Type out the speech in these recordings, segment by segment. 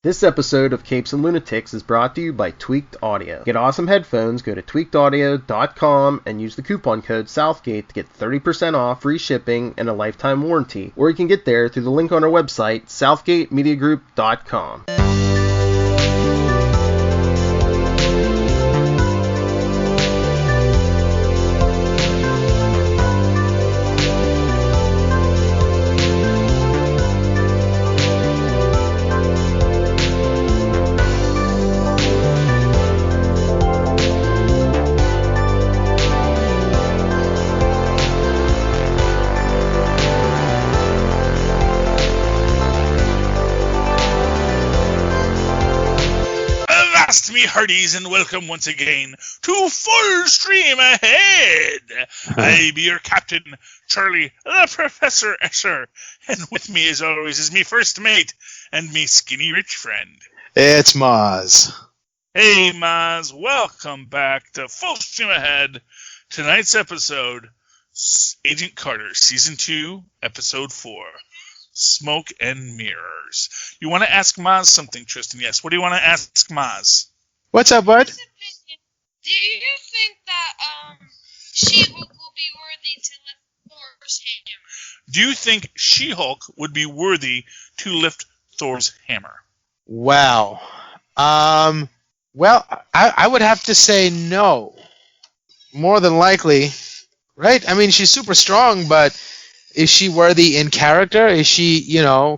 This episode of Capes and Lunatics is brought to you by Tweaked Audio. Get awesome headphones, go to tweakedaudio.com and use the coupon code Southgate to get 30% off, free shipping, and a lifetime warranty. Or you can get there through the link on our website, southgatemediagroup.com. Hearties, and welcome once again to Full Stream Ahead. I be your captain, Charlie, the Professor Escher, and with me, as always, is me first mate and me skinny rich friend. It's Mozz. Hey, Mozz, welcome back to Full Stream Ahead. Tonight's episode, Agent Carter, Season 2, Episode 4. Smoke and Mirrors. You want to ask Mozz something, Tristan? Yes. What do you want to ask Mozz? What's up, bud? Do you think that She-Hulk will be worthy to lift Thor's hammer? Do you think She-Hulk would be worthy to lift Thor's hammer? Wow. Well, I would have to say no. More than likely. Right? I mean, she's super strong, but is she worthy in character? Is she,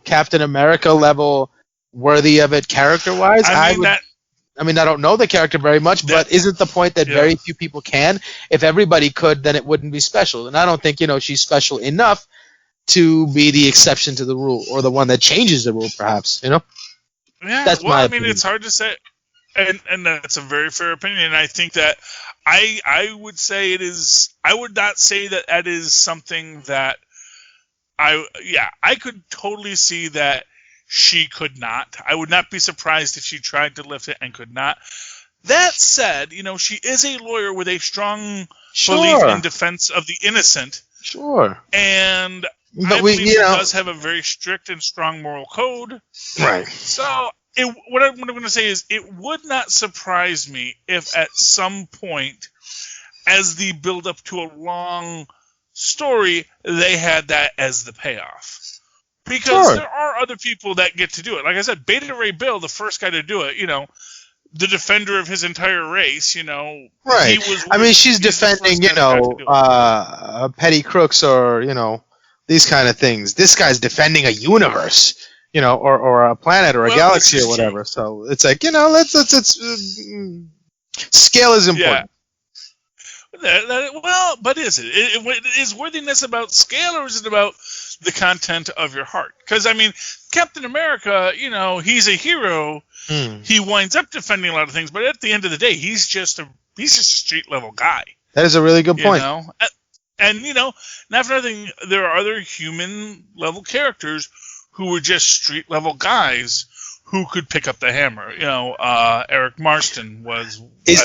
Captain America level worthy of it character-wise? I mean, I don't know the character very much, but isn't the point that very few people can? If everybody could, then it wouldn't be special. And I don't think, she's special enough to be the exception to the rule, or the one that changes the rule, perhaps, Yeah, That's my opinion. It's hard to say, and that's a very fair opinion. And I think that I would say I would not say that is something that I could totally see that she could not. I would not be surprised if she tried to lift it and could not. That said, she is a lawyer with a strong belief in defense of the innocent. Sure. And I believe she does have a very strict and strong moral code. Right. So what I'm going to say is it would not surprise me if at some point, as the build-up to a long story, they had that as the payoff. Because there are other people that get to do it. Like I said, Beta Ray Bill, the first guy to do it, the defender of his entire race, Right. She's defending, petty crooks or, these kind of things. This guy's defending a universe, or a planet or a galaxy or whatever. So it's like, scale is important. Yeah. But is it? Is worthiness about scale, or is it about the content of your heart? Because, Captain America, he's a hero. He winds up defending a lot of things, but at the end of the day, he's just a street-level guy. That is a really good point. And, not for nothing, there are other human-level characters who were just street-level guys who could pick up the hammer. Eric Marston was... Is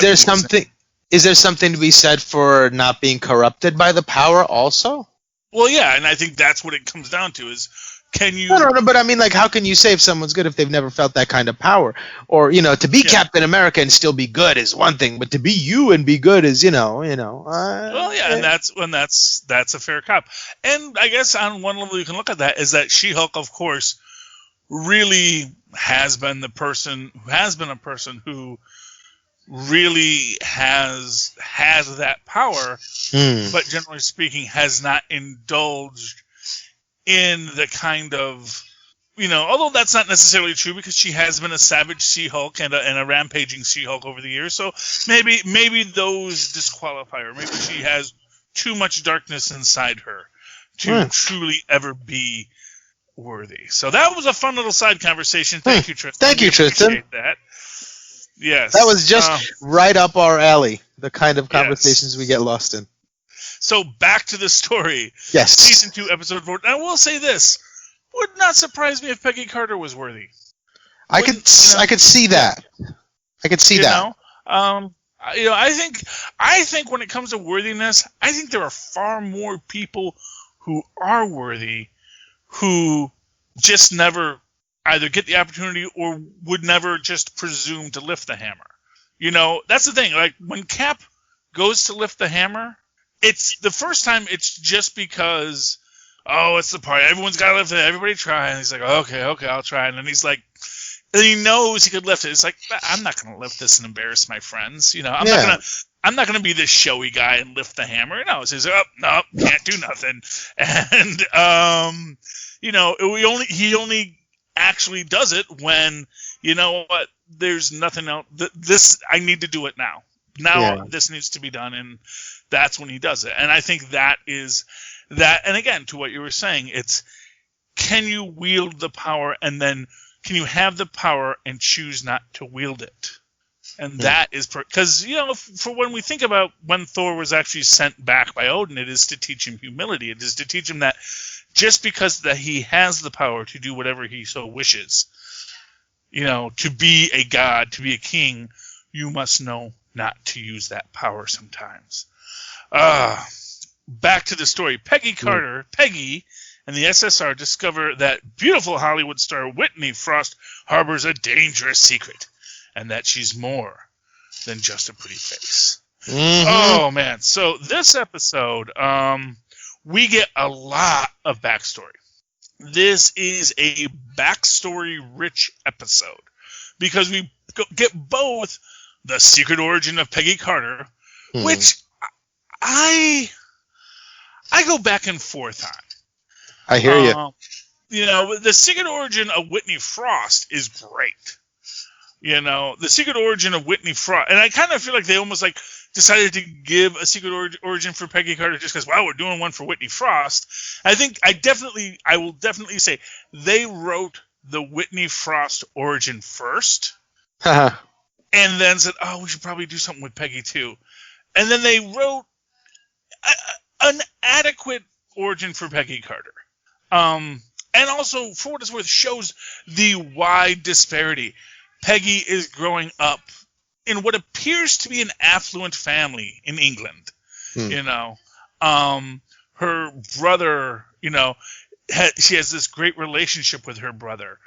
there something to be said for not being corrupted by the power also? Well, yeah, and I think that's what it comes down to is, can you... No, but how can you say if someone's good if they've never felt that kind of power? Or, to be Captain America and still be good is one thing, but to be you and be good is, Well, yeah, and that's a fair cop. And I guess on one level you can look at that is that She-Hulk, of course, really has been a person who really has that power, but generally speaking has not indulged in the kind of, although that's not necessarily true because she has been a savage She-Hulk and a rampaging She-Hulk over the years, so maybe those disqualify her. Maybe she has too much darkness inside her to truly ever be worthy. So that was a fun little side conversation. Thank you, Tristan. Thank you, Tristan. Appreciate that. Yes. That was just right up our alley, the kind of conversations we get lost in. So back to the story. Yes. Season 2, Episode 4. I will say this. Would not surprise me if Peggy Carter was worthy. I could see that. I could see that. I think when it comes to worthiness, I think there are far more people who are worthy who just never either get the opportunity or would never just presume to lift the hammer. You know, that's the thing. Like, when Cap goes to lift the hammer, it's the first time it's just because, oh, it's the party. Everyone's got to lift it. Everybody try. And he's like, okay, I'll try. And then he's like, and he knows he could lift it. It's like, I'm not going to lift this and embarrass my friends. You know, I'm not gonna be this showy guy and lift the hammer. No, it says, oh, no, can't do nothing. And you know, he only actually does it when, you know what, there's nothing else. This, I need to do it now. This needs to be done, and that's when he does it. And I think that is that. And again, to what you were saying, it's, can you wield the power, and then can you have the power and choose not to wield it? And that is because, you know, for when we think about when Thor was actually sent back by Odin, it is to teach him humility. It is to teach him that just because that he has the power to do whatever he so wishes, you know, to be a god, to be a king, you must know not to use that power sometimes. Back to the story. Peggy and the SSR discover that beautiful Hollywood star Whitney Frost harbors a dangerous secret, and that she's more than just a pretty face. Mm-hmm. Oh, man. So this episode, we get a lot of backstory. This is a backstory-rich episode because we get both the secret origin of Peggy Carter, which I go back and forth on. I hear you. You know, the secret origin of Whitney Frost is great. You know, the secret origin of Whitney Frost, and I kind of feel like they almost like decided to give a secret origin for Peggy Carter just because, wow, we're doing one for Whitney Frost. I will definitely say they wrote the Whitney Frost origin first, and then said, oh, we should probably do something with Peggy too, and then they wrote an adequate origin for Peggy Carter. And also, for what it's worth, shows the wide disparity. Peggy is growing up in what appears to be an affluent family in England. You know, her brother, you know, she has this great relationship with her brother.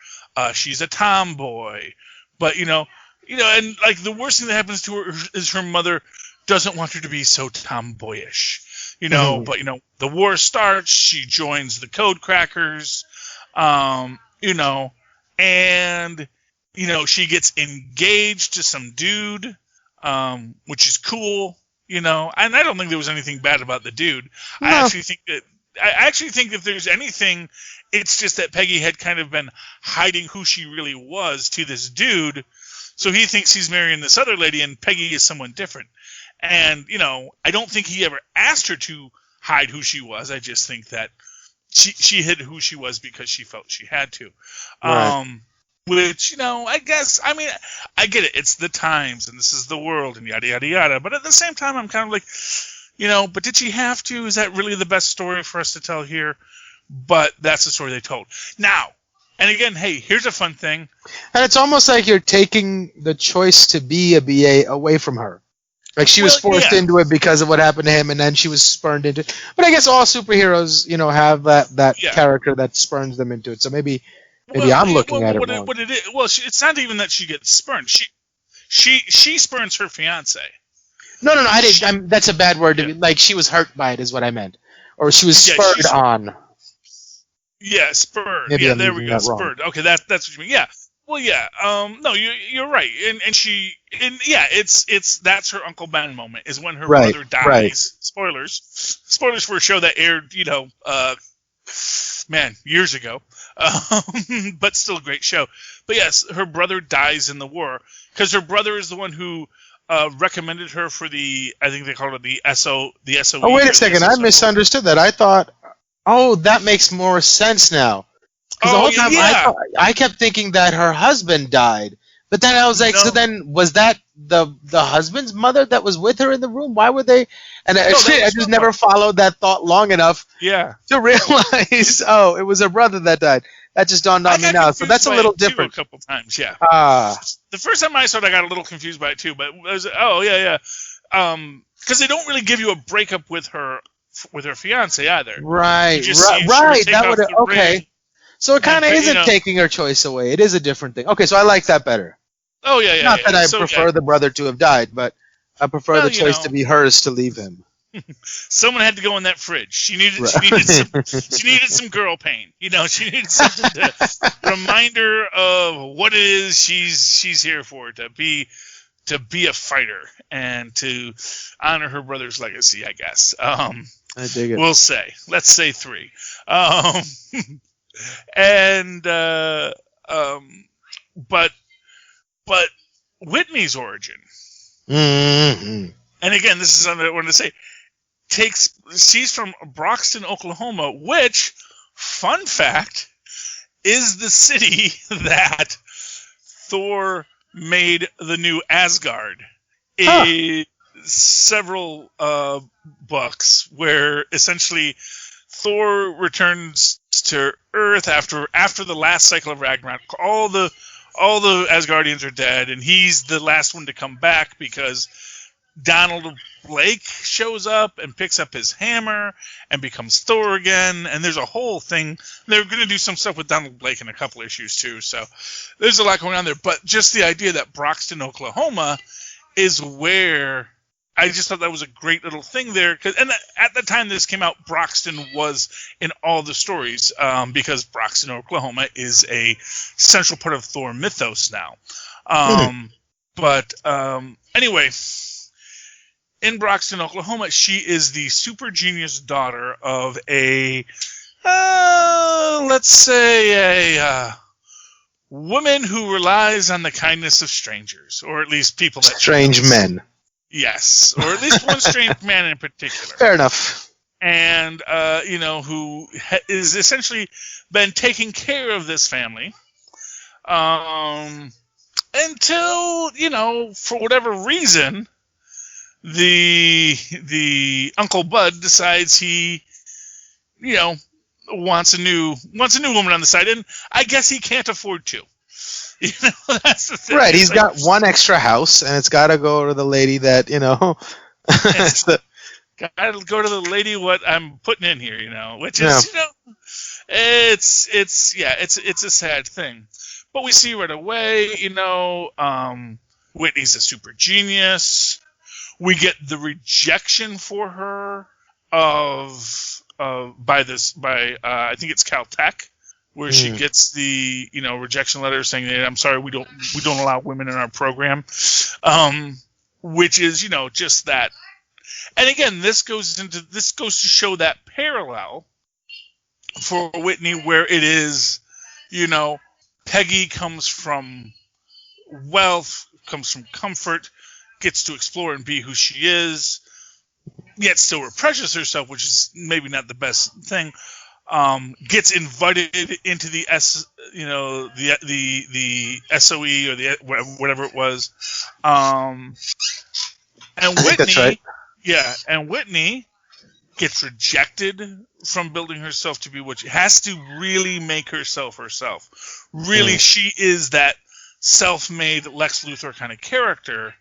She's a tomboy, but you know, and like the worst thing that happens to her is her mother doesn't want her to be so tomboyish. You know, but you know, the war starts. She joins the Code Crackers. You know, and you know, she gets engaged to some dude, which is cool, you know, and I don't think there was anything bad about the dude. No. I actually think if there's anything, it's just that Peggy had kind of been hiding who she really was to this dude, so he thinks he's marrying this other lady, and Peggy is someone different. And, you know, I don't think he ever asked her to hide who she was. I just think that she hid who she was because she felt she had to. Right. Which, you know, I guess, I mean, I get it. It's the times, and this is the world, and yada, yada, yada. But at the same time, I'm kind of like, you know, but did she have to? Is that really the best story for us to tell here? But that's the story they told. Now, and again, hey, here's a fun thing. And it's almost like you're taking the choice to be a BA away from her. Like, she was forced into it because of what happened to him, and then she was spurned into it. But I guess all superheroes, you know, have that character that spurns them into it. So maybe I'm looking at it wrong. It's not even that she gets spurned. She spurns her fiance. No, I didn't. That's a bad word. Like, she was hurt by it, is what I meant, or she was spurred on. Yeah, spurred. Maybe there we go. Spurred. Okay, that's what you mean. Yeah. Well, yeah. No, you're right. And it's that's her Uncle Ben moment is when her brother dies. Right. Spoilers for a show that aired, you know, years ago. But still a great show. But yes, her brother dies in the war because her brother is the one who recommended her for the, I think they called it the SOE. Oh, wait a second. I misunderstood that. I thought, that makes more sense now. Because the whole time I kept thinking that her husband died. But then I was like, so then was that the husband's mother that was with her in the room? Why would they? And I just never followed that thought long enough to realize, it was her brother that died. That just dawned on me now. So that's a little different. A couple times, yeah. The first time I saw it, I got a little confused by it too. But it was, because they don't really give you a breakup with her fiance either. Right. That would okay. So it kind of isn't taking her choice away. It is a different thing. Okay, so I like that better. Oh, yeah. Not that I prefer the brother to have died, but I prefer the choice to be hers to leave him. Someone had to go in that fridge. She needed some girl pain. You know, she needed something to remind her of what it is she's here for, to be a fighter and to honor her brother's legacy, I guess. I dig it. We'll say. Let's say 3. But Whitney's origin. Mm-hmm. And again, this is something I wanted to say. She's from Broxton, Oklahoma, which, fun fact, is the city that Thor made the new Asgard in several books, where essentially Thor returns to Earth after the last cycle of Ragnarok. All the Asgardians are dead, and he's the last one to come back because Donald Blake shows up and picks up his hammer and becomes Thor again, and there's a whole thing. They're going to do some stuff with Donald Blake in a couple issues too, so there's a lot going on there. But just the idea that Broxton, Oklahoma is where, I just thought that was a great little thing there. And at the time this came out, Broxton was in all the stories because Broxton, Oklahoma is a central part of Thor mythos now. But anyway, in Broxton, Oklahoma, she is the super genius daughter of a woman who relies on the kindness of strangers, or at least people that strange men. Yes, or at least one strange man in particular. Fair enough. And who is essentially been taking care of this family until for whatever reason the Uncle Bud decides he wants a new woman on the side, and I guess he can't afford to. That's the thing. Right, he's got one extra house, and it's got to go to the lady that Gotta go to the lady what I'm putting in here, which is it's a sad thing. But we see right away, Whitney's a super genius. We get the rejection for her by I think it's Caltech, where she gets the rejection letter saying that, I'm sorry, we don't allow women in our program, which is just that. And again, this goes to show that parallel for Whitney, where it is Peggy comes from wealth, comes from comfort, gets to explore and be who she is, yet still represses herself, which is maybe not the best thing. Gets invited into the the S2E or the whatever it was, and Whitney, that's right. Yeah, and Whitney gets rejected from building herself to be what she has to really make herself. Really, she is that self-made Lex Luthor kind of character.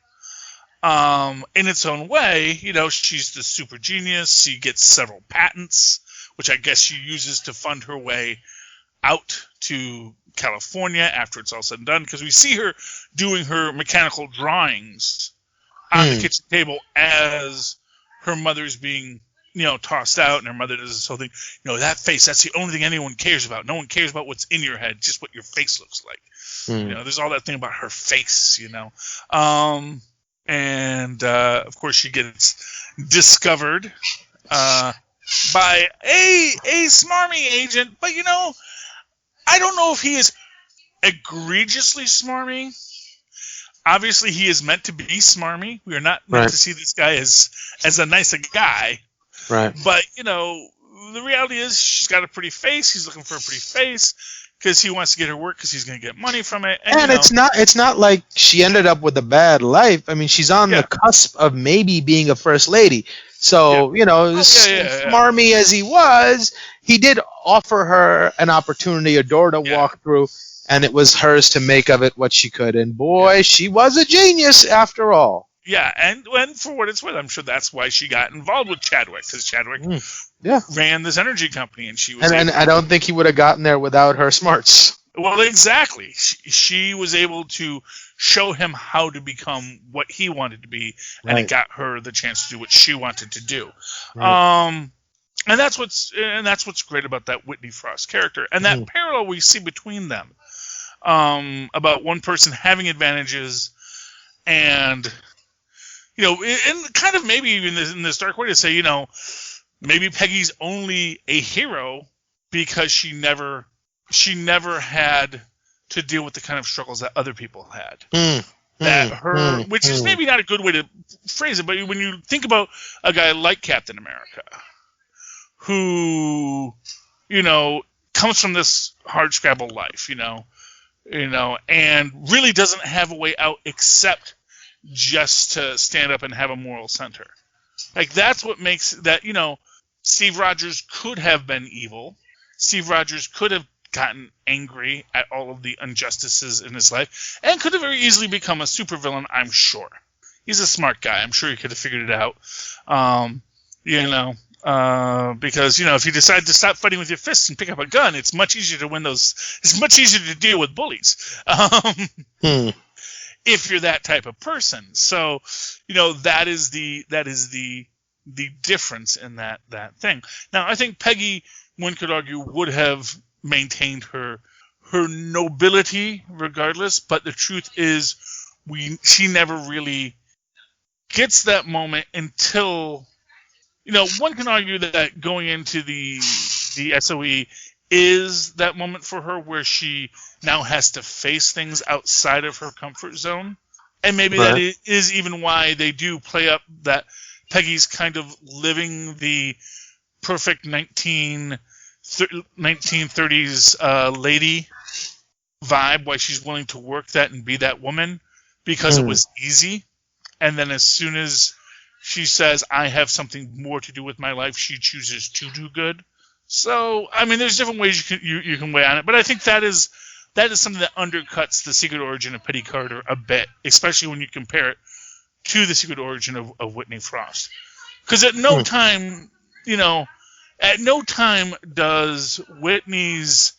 In its own way, she's the super genius. She gets several patents, which I guess she uses to fund her way out to California after it's all said and done. Because we see her doing her mechanical drawings on the kitchen table as her mother's being, tossed out, and her mother does this whole thing. That face, that's the only thing anyone cares about. No one cares about what's in your head, just what your face looks like. There's all that thing about her face, And, of course, she gets discovered by a smarmy agent. But, I don't know if he is egregiously smarmy. Obviously, he is meant to be smarmy. We are not meant to see this guy as a nice guy. Right. But, the reality is she's got a pretty face. He's looking for a pretty face because he wants to get her work because he's going to get money from it. And it's not like she ended up with a bad life. I mean, she's on the cusp of maybe being a first lady. So, smarmy as he was, he did offer her an opportunity, a door to walk through, and it was hers to make of it what she could. And boy, she was a genius after all. Yeah, and for what it's worth, I'm sure that's why she got involved with Chadwick, because Chadwick ran this energy company, and she was. And I don't think he would have gotten there without her smarts. Well, exactly. She was able to show him how to become what he wanted to be, and it got her the chance to do what she wanted to do. Right. And that's what's great about that Whitney Frost character, and that parallel we see between them, about one person having advantages, and and kind of maybe even in this dark way to say, maybe Peggy's only a hero because she never had to deal with the kind of struggles that other people had. Which is maybe not a good way to phrase it, but when you think about a guy like Captain America, who, comes from this hardscrabble life, and really doesn't have a way out except just to stand up and have a moral center. Like, that's what makes that, Steve Rogers could have been evil. Steve Rogers could have gotten angry at all of the injustices in his life, and could have very easily become a supervillain, I'm sure. He's a smart guy. I'm sure he could have figured it out. Because, if you decide to stop fighting with your fists and pick up a gun, it's much easier to win those. It's much easier to deal with bullies. If you're that type of person. So, that is the difference in that thing. Now, I think Peggy, one could argue, would have maintained her nobility regardless, but the truth is she never really gets that moment until, one can argue that going into the SOE is that moment for her where she now has to face things outside of her comfort zone. And maybe that is even why they do play up that Peggy's kind of living the perfect 1930s lady vibe, why she's willing to work that and be that woman because it was easy. And then as soon as she says, I have something more to do with my life, she chooses to do good. So, I mean, there's different ways you can weigh on it, but I think that is something that undercuts the secret origin of Peggy Carter a bit, especially when you compare it to the secret origin of Whitney Frost. Because at no time, at no time does Whitney's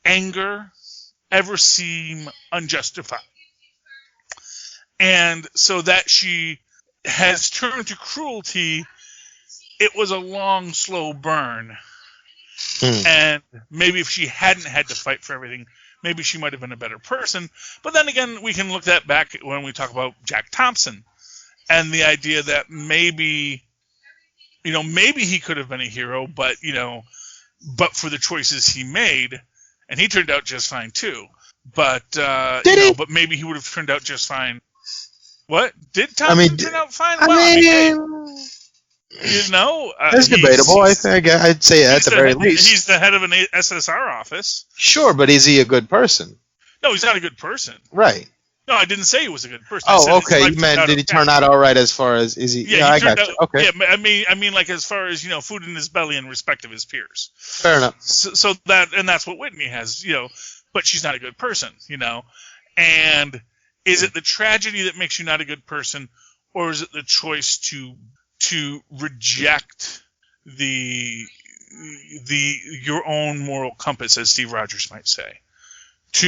anger ever seem unjustified. And so that she has turned to cruelty, it was a long, slow burn. And maybe if she hadn't had to fight for everything, maybe she might have been a better person. But then again, we can look that back when we talk about Jack Thompson and the idea that maybe he could have been a hero, but for the choices he made, and he turned out just fine too. But but maybe he would have turned out just fine. What did Thompson turn out fine? That's debatable. I think I'd say at the very least he's the head of an SSR office. Sure, but is he a good person? No, he's not a good person. Right. No, I didn't say he was a good person. Oh, okay. You meant did he turn out all right as far as is he? Yeah, I got you. Okay. Yeah, I mean, like as far as food in his belly and respect of his peers. Fair enough. So that's what Whitney has, but she's not a good person, And is it the tragedy that makes you not a good person, or is it the choice to reject your own moral compass, as Steve Rogers might say,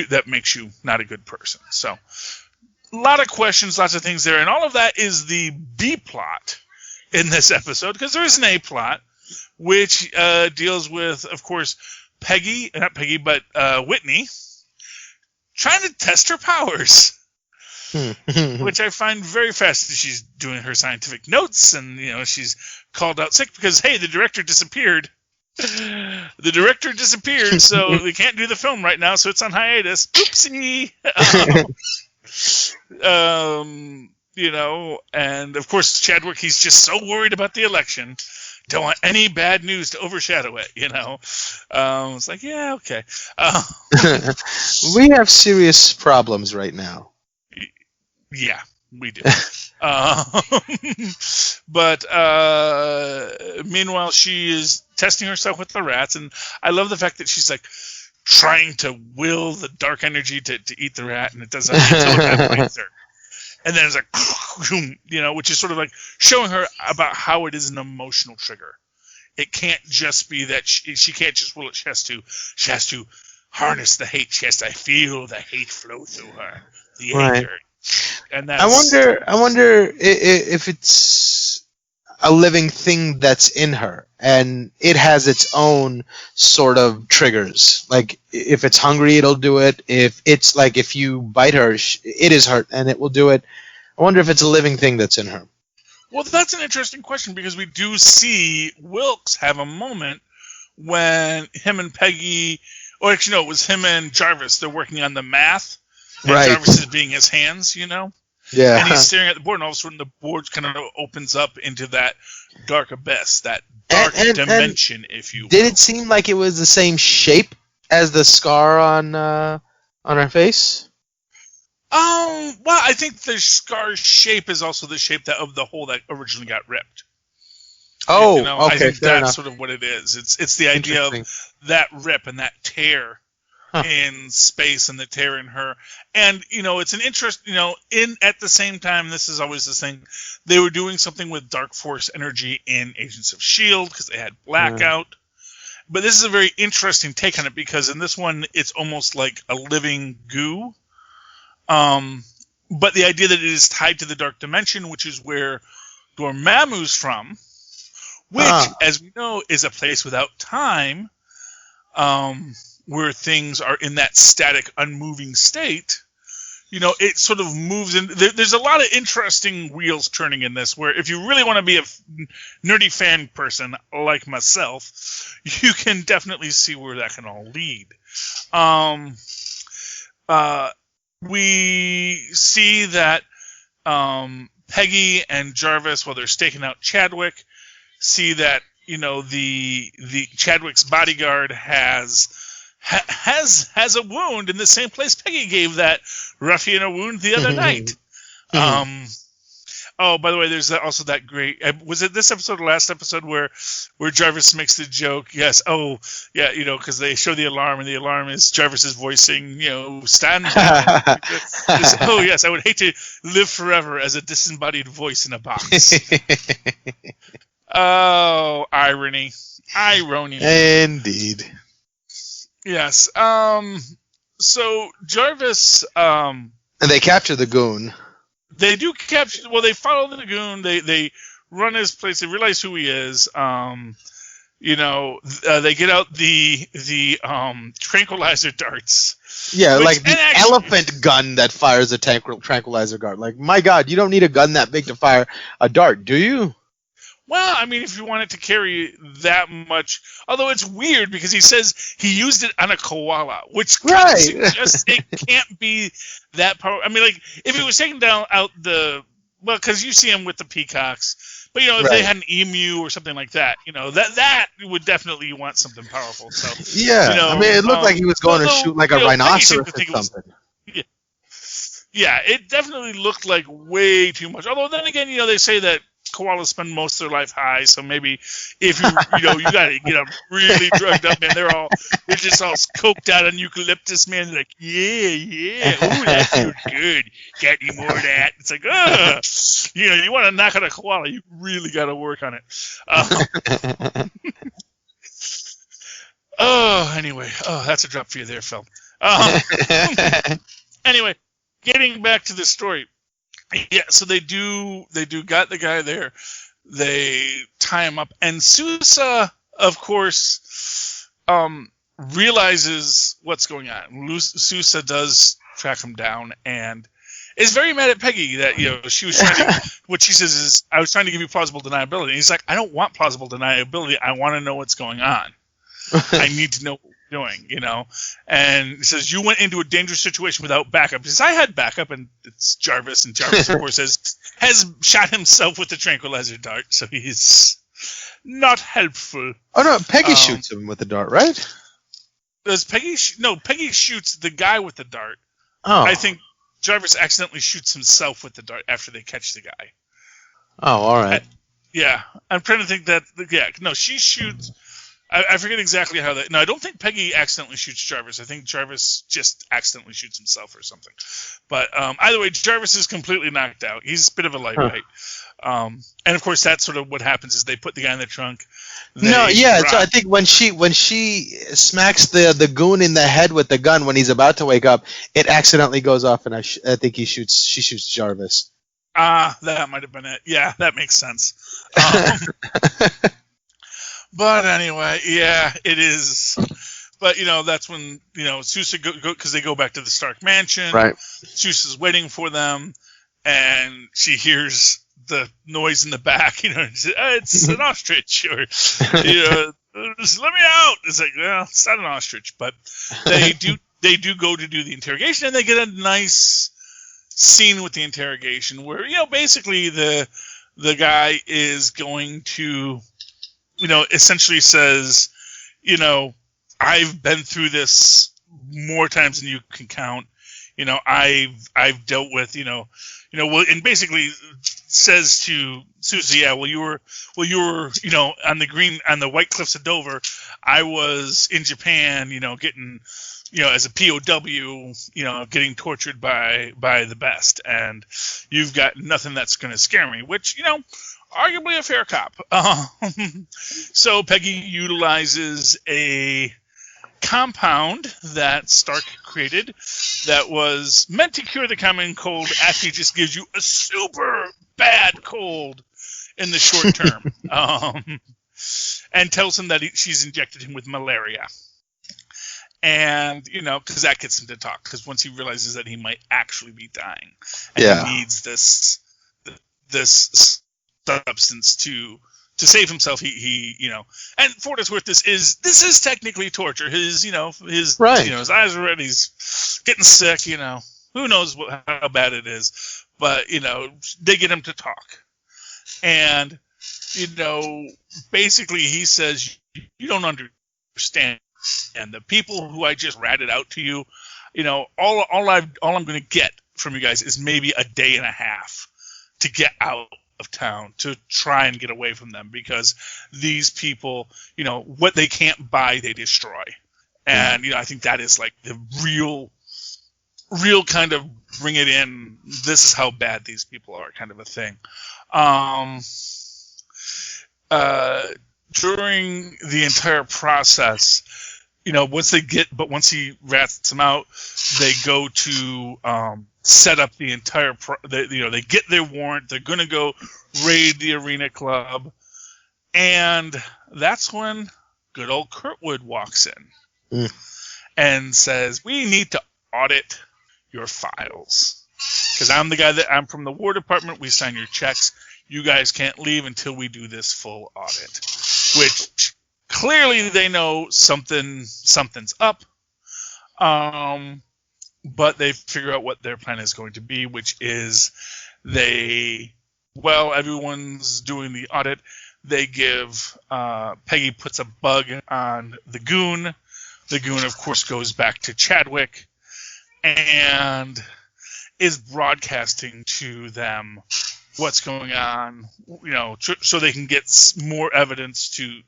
that makes you not a good person? So, a lot of questions, lots of things there, and all of that is the B plot in this episode, because there is an A plot, which deals with, of course, Whitney trying to test her powers. Which I find very fascinating. She's doing her scientific notes, and she's called out sick because the director disappeared. The director disappeared, so they can't do the film right now, so it's on hiatus. Oopsie. And of course Chadwick, he's just so worried about the election. Don't want any bad news to overshadow it, It's like, yeah, okay. We have serious problems right now. Yeah, we do. But meanwhile, she is testing herself with the rats, and I love the fact that she's like trying to will the dark energy to eat the rat, and it doesn't until it bites her. And then it's like, which is sort of like showing her about how it is an emotional trigger. it can't just be that she can't just will it. She has to harness the hate. She has to feel the hate flow through her. The anger. And that's, I wonder if it's a living thing that's in her, and it has its own sort of triggers. Like, if it's hungry, it'll do it. If it's like, if you bite her, it is hurt, and it will do it. I wonder if it's a living thing that's in her. Well, that's an interesting question, because we do see Wilkes have a moment when him and Peggy, or actually no, it was him and Jarvis, they're working on the math, and right. Jarvis is being his hands, you know? Yeah. And he's staring at the board, and all of a sudden the board kind of opens up into that dark abyss, that dark dimension, if you will. Did it seem like it was the same shape as the scar on her face? Well, I think the scar's shape is also the shape of the hole that originally got ripped. Oh, you know, okay, I think fair that's enough. sort of what it is. It's the idea of that rip and that tear in space and the tear in her. And, you know, it's an interest, you know, at the same time, this is always the thing, they were doing something with Dark Force energy in Agents of S.H.I.E.L.D. because they had Blackout. But this is a very interesting take on it, because in this one, it's almost like a living goo. But the idea that it is tied to the Dark Dimension, which is where Dormammu's from, which, as we know, is a place without time, where things are in that static, unmoving state. You know, it sort of moves in. There's a lot of interesting wheels turning in this, where if you really want to be a nerdy fan person like myself, you can definitely see where that can all lead. We see that Peggy and Jarvis, while they're staking out Chadwick, see that, you know, the Chadwick's bodyguard has a wound in the same place Peggy gave that ruffian a wound the other night. Oh, by the way, there's also that great. Was it this episode or last episode where Jarvis makes the joke? Yes. Oh, yeah. You know, because they show the alarm, and the alarm is Jarvis's voice saying, you know, stand down. Oh, yes. I would hate to live forever as a disembodied voice in a box. Oh, irony. Indeed. Yes. So Jarvis. And they capture the goon. They do capture. Well, they follow the goon. They run his place. They realize who he is. You know, they get out the tranquilizer darts. Yeah, like the elephant gun that fires a tranquilizer dart. Like, my God, you don't need a gun that big to fire a dart, do you? Well, I mean, if you wanted to carry that much, although it's weird because he says he used it on a koala, which kind of suggests it can't be that powerful. I mean, like, if he was taking out because you see him with the peacocks, but, you know, if they had an emu or something like that, you know, that would definitely want something powerful. So yeah, you know, I mean, it looked like he was going to shoot like a rhinoceros or something. Yeah, it definitely looked like way too much. Although then again, you know, they say that koalas spend most of their life high, so maybe if you know, you gotta get them really drugged up, man. They're just all coked out on eucalyptus, man. They're like, yeah, ooh, that feels good. Got any more of that? It's like, you know, you want to knock out a koala, you really got to work on it. Anyway, that's a drop for you there, Phil. Anyway, getting back to the story. Yeah, so they do got the guy there. They tie him up, and Sousa, of course, realizes what's going on. Sousa does track him down and is very mad at Peggy that, you know, she was trying to, what she says is, I was trying to give you plausible deniability. And he's like, I don't want plausible deniability. I want to know what's going on. I need to know what we're doing, you know. And he says, you went into a dangerous situation without backup. He says, I had backup, and it's Jarvis. And Jarvis, of course, has shot himself with the tranquilizer dart, so he's not helpful. Oh, no, Peggy shoots him with the dart, right? Does Peggy? No, Peggy shoots the guy with the dart. Oh. I think Jarvis accidentally shoots himself with the dart after they catch the guy. Oh, all right. Yeah, I'm trying to think that. Yeah, no, she shoots. I forget exactly how that. No, I don't think Peggy accidentally shoots Jarvis. I think Jarvis just accidentally shoots himself or something. But either way, Jarvis is completely knocked out. He's a bit of a lightweight. And of course, that's sort of what happens is they put the guy in the trunk. So I think when she smacks the goon in the head with the gun when he's about to wake up, it accidentally goes off, and I think she shoots Jarvis. That might have been it. Yeah, that makes sense. But anyway, yeah, it is. But, that's when, Sousa because they go back to the Stark mansion. Right. Sousa's waiting for them, and she hears the noise in the back, it's an ostrich, or, just let me out. It's like, well, it's not an ostrich, but they do go to do the interrogation, and they get a nice scene with the interrogation where, basically the guy is going to, essentially says, I've been through this more times than you can count. I've dealt with, and basically says to Susie, you were, on the White Cliffs of Dover. I was in Japan, getting, as a POW, getting tortured by the best, and you've got nothing that's going to scare me, which, arguably a fair cop. So Peggy utilizes a compound that Stark created that was meant to cure the common cold. Actually just gives you a super bad cold in the short term. And tells him that she's injected him with malaria. And, because that gets him to talk. Because once he realizes that he might actually be dying. And he needs this substance to save himself, he and for what it's worth, this is technically torture. His his eyes are red, he's getting sick, who knows how bad it is, but they get him to talk, and basically he says, you don't understand, and the people who I just ratted out to you, all I'm going to get from you guys is maybe a day and a half to get out of town, to try and get away from them, because these people, what they can't buy, they destroy. And, I think that is like the real kind of bring it in, this is how bad these people are kind of a thing. During the entire process, once he rats them out, they go to set up the entire they get their warrant. They're going to go raid the Arena Club, and that's when good old Kurtwood walks in and says, we need to audit your files, because I'm from the War Department. We sign your checks. You guys can't leave until we do this full audit, which clearly they know something's up. But they figure out what their plan is going to be, which is everyone's doing the audit. They give, Peggy puts a bug on the goon. The goon, of course, goes back to Chadwick and is broadcasting to them what's going on, so they can get more evidence to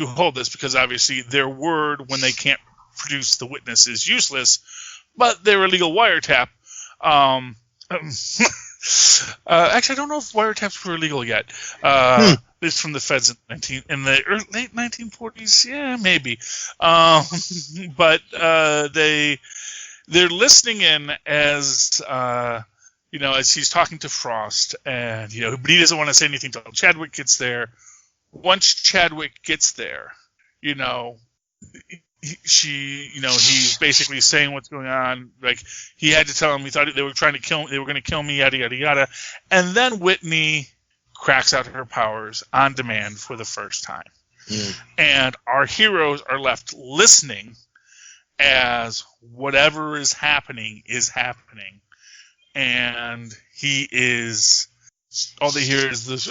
hold this, because obviously their word, when they can't produce the witness, is useless. But their illegal wiretap. Actually, I don't know if wiretaps were illegal yet. It's from the feds in the late 1940s. Yeah, maybe. But they're listening in as as he's talking to Frost, and but he doesn't want to say anything until Chadwick gets there. Once Chadwick gets there, he's basically saying what's going on. Like, he had to tell him, he thought they were trying to kill him, they were going to kill me, yada yada yada. And then Whitney cracks out her powers on demand for the first time, and our heroes are left listening as whatever is happening, and all they hear is this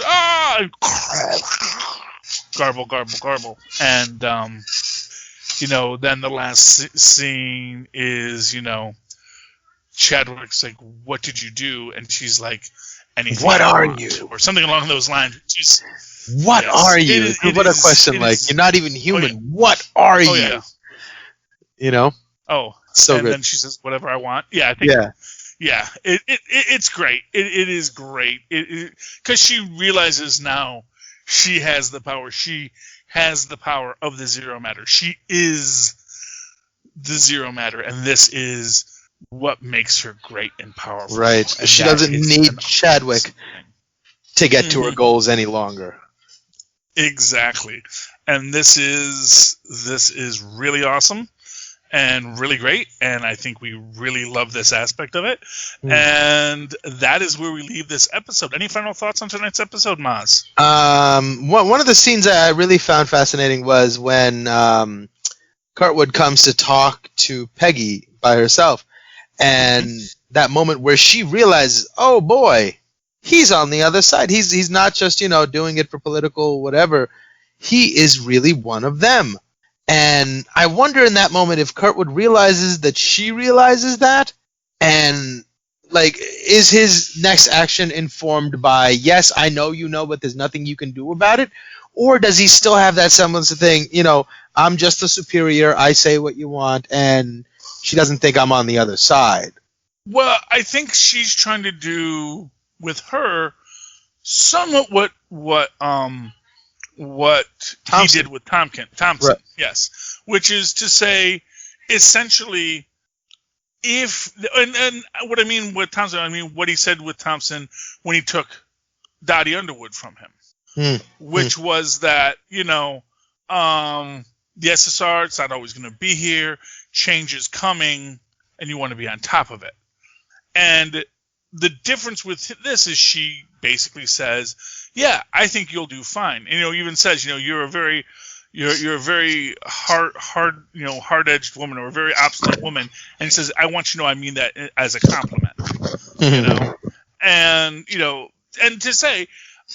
garble, garble, garble, and then the last scene is, Chadwick's like, what did you do? And she's like, anything. What are you? Or something along those lines. What are you? What a question. You're not even human. Oh, yeah. What are you? Yeah. Oh, so and good. Then she says, whatever I want. Yeah, I think Yeah, it's great. It is great. Because she realizes now she has the power. She has the power of the zero matter. She is the zero matter, and this is what makes her great and powerful. Right. And she that doesn't is need an Chadwick awesome thing. to get to her goals any longer. Exactly. And this is really awesome and really great, and I think we really love this aspect of it. And that is where we leave this episode. Any final thoughts on tonight's episode, Mozz? One of the scenes that I really found fascinating was when Kurtwood comes to talk to Peggy by herself, and that moment where she realizes, oh boy, he's on the other side. He's not just, doing it for political whatever. He is really one of them. And I wonder in that moment if Kurtwood realizes that she realizes that, and is his next action informed by, yes, I know you know, but there's nothing you can do about it? Or does he still have that semblance of thing, I'm just the superior, I say what you want, and she doesn't think I'm on the other side? Well, I think she's trying to do with her somewhat what he did with Thompson, right. Yes, which is to say, essentially, and what I mean with Thompson, I mean what he said with Thompson when he took Dottie Underwood from him, which was that the SSR, it's not always going to be here, change is coming, and you want to be on top of it. And the difference with this is she basically says, yeah, I think you'll do fine. And, even says, you're a very hard-edged woman, or a very obstinate woman. And he says, I want you to know I mean that as a compliment, And, and to say,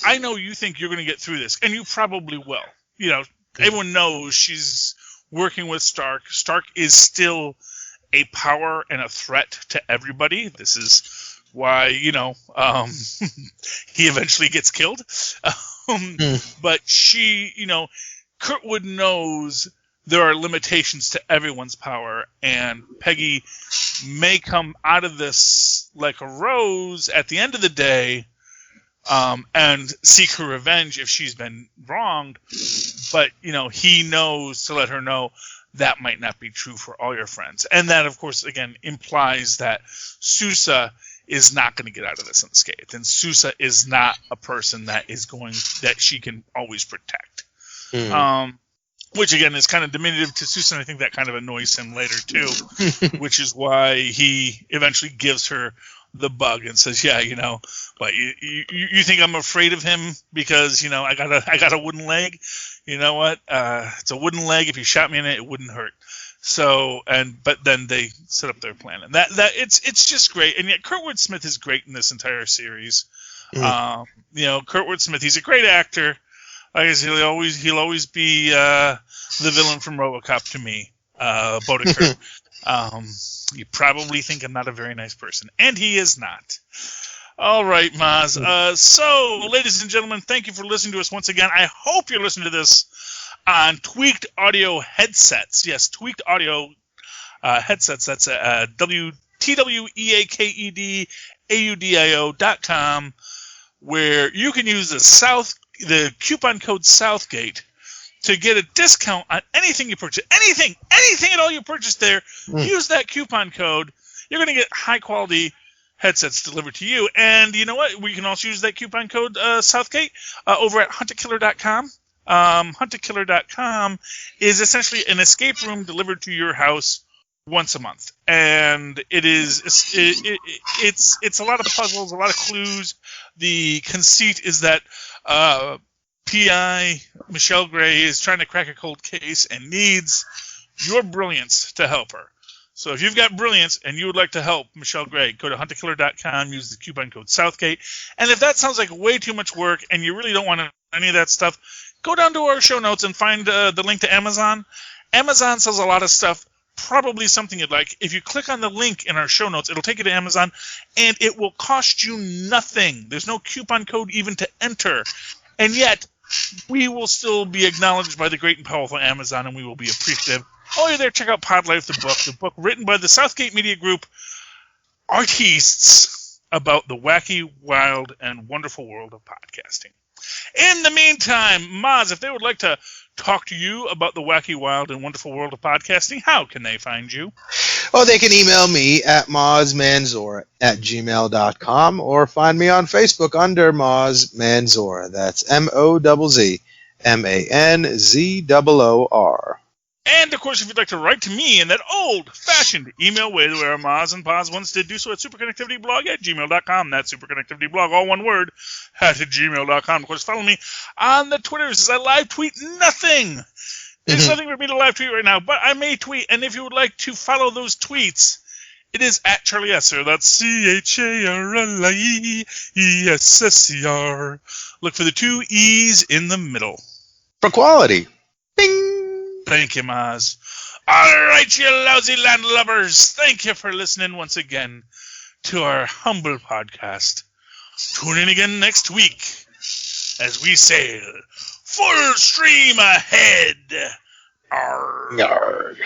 I know you think you're going to get through this, and you probably will. Everyone knows she's working with Stark. Stark is still a power and a threat to everybody. This is why, he eventually gets killed. But she, Kurtwood knows there are limitations to everyone's power, and Peggy may come out of this like a rose at the end of the day, and seek her revenge if she's been wronged. But, he knows to let her know that might not be true for all your friends. And that, of course, again, implies that Sousa is not going to get out of this unscathed. And Sousa is not a person that she can always protect. Which, again, is kind of diminutive to Sousa, and I think that kind of annoys him later, too. Which is why he eventually gives her the bug and says, yeah, but you think I'm afraid of him because, I got a wooden leg? You know what? It's a wooden leg. If you shot me in it, it wouldn't hurt. So, but then they set up their plan, and that it's just great. And yet, Kurtwood Smith is great in this entire series. Kurtwood Smith, he's a great actor. I guess he'll always be the villain from RoboCop to me, Boddicker. You probably think I'm not a very nice person, and he is not. All right, Mozz. So, ladies and gentlemen, thank you for listening to us once again. I hope you're listening to this on Tweaked Audio headsets. Yes, Tweaked Audio headsets. That's TweakedAudio.com, where you can use the coupon code Southgate to get a discount on anything you purchase. Anything at all you purchase there, use that coupon code. You're going to get high-quality headsets delivered to you. And you know what? We can also use that coupon code Southgate over at huntakiller.com. Huntakiller.com is essentially an escape room delivered to your house once a month. And it's a lot of puzzles, a lot of clues. The conceit is that P.I. Michelle Gray is trying to crack a cold case and needs your brilliance to help her. So if you've got brilliance and you would like to help Michelle Gray, go to huntakiller.com, use the coupon code Southgate. And if that sounds like way too much work and you really don't want any of that stuff, go down to our show notes and find the link to Amazon. Amazon sells a lot of stuff, probably something you'd like. If you click on the link in our show notes, it'll take you to Amazon, and it will cost you nothing. There's no coupon code even to enter. And yet, we will still be acknowledged by the great and powerful Amazon, and we will be appreciative. While you're there, check out Pod Life, the book written by the Southgate Media Group, artistes about the wacky, wild, and wonderful world of podcasting. In the meantime, Mozz, if they would like to talk to you about the wacky, wild, and wonderful world of podcasting, how can they find you? Oh, they can email me at mozzmanzor@gmail.com or find me on Facebook under Mozz Manzor. That's MOZZMANZOOR. And, of course, if you'd like to write to me in that old-fashioned email way where Mozz and Poz once did, do so at superconnectivityblog@gmail.com. That's superconnectivityblog, all one word, at gmail.com. Of course, follow me on the Twitters as I live tweet nothing. There's nothing for me to live tweet right now, but I may tweet, and if you would like to follow those tweets, it is at Charlie Esser. That's CharlieEssser. Look for the 2 E's in the middle. For quality. Bing! Thank you, Mozz. All right, you lousy landlubbers. Thank you for listening once again to our humble podcast. Tune in again next week as we sail full stream ahead. Arrgh. Yarg.